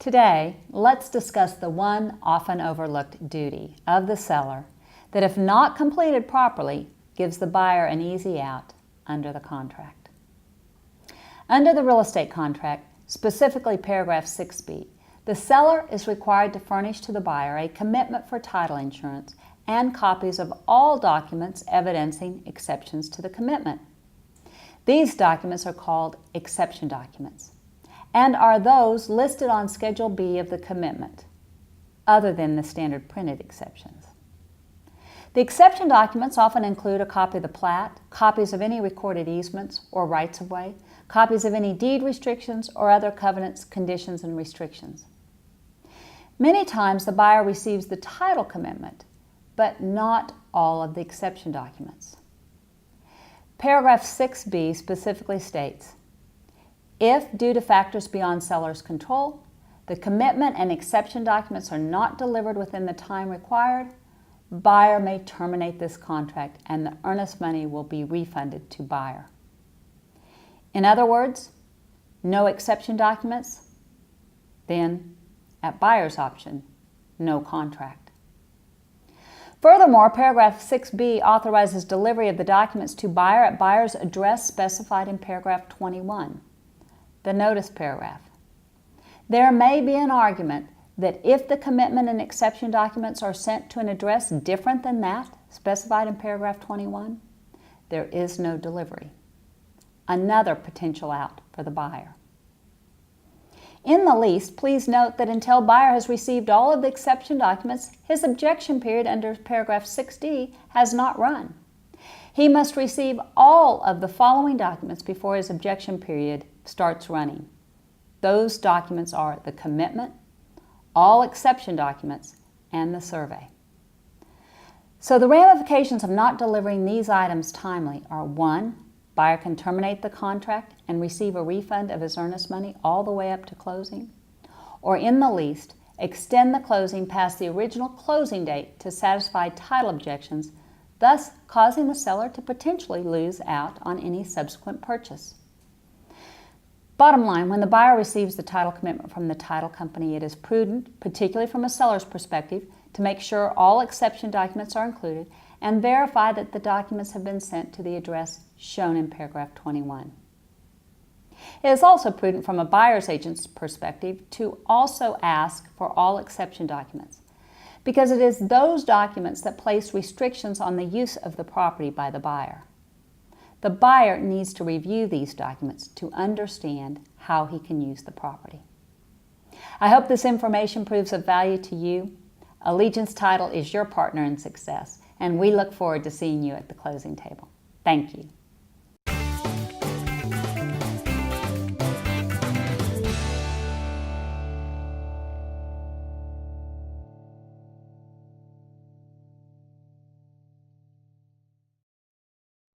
Today, let's discuss the one often overlooked duty of the seller that, if not completed properly, gives the buyer an easy out under the contract. Under the real estate contract, specifically paragraph 6B, the seller is required to furnish to the buyer a commitment for title insurance and copies of all documents evidencing exceptions to the commitment. These documents are called exception documents and are those listed on Schedule B of the commitment, other than the standard printed exceptions. The exception documents often include a copy of the plat, copies of any recorded easements or rights-of-way, copies of any deed restrictions or other covenants, conditions, and restrictions. Many times the buyer receives the title commitment, but not all of the exception documents. Paragraph 6B specifically states, if, due to factors beyond seller's control, the commitment and exception documents are not delivered within the time required, buyer may terminate this contract and the earnest money will be refunded to buyer. In other words, no exception documents, then, at buyer's option, no contract. Furthermore, paragraph 6B authorizes delivery of the documents to buyer at buyer's address specified in paragraph 21, the notice paragraph. There may be an argument that if the commitment and exception documents are sent to an address different than that specified in paragraph 21, there is no delivery. Another potential out for the buyer. In the lease, please note that until buyer has received all of the exception documents, his objection period under paragraph 6D has not run. He must receive all of the following documents before his objection period starts running. Those documents are the commitment, all exception documents, and the survey. So the ramifications of not delivering these items timely are: 1, buyer can terminate the contract and receive a refund of his earnest money all the way up to closing, or in the least, extend the closing past the original closing date to satisfy title objections, thus causing the seller to potentially lose out on any subsequent purchase. Bottom line, when the buyer receives the title commitment from the title company, it is prudent, particularly from a seller's perspective, to make sure all exception documents are included and verify that the documents have been sent to the address shown in paragraph 21. It is also prudent from a buyer's agent's perspective to also ask for all exception documents, because it is those documents that place restrictions on the use of the property by the buyer. The buyer needs to review these documents to understand how he can use the property. I hope this information proves of value to you. Allegiance Title is your partner in success, and we look forward to seeing you at the closing table. Thank you.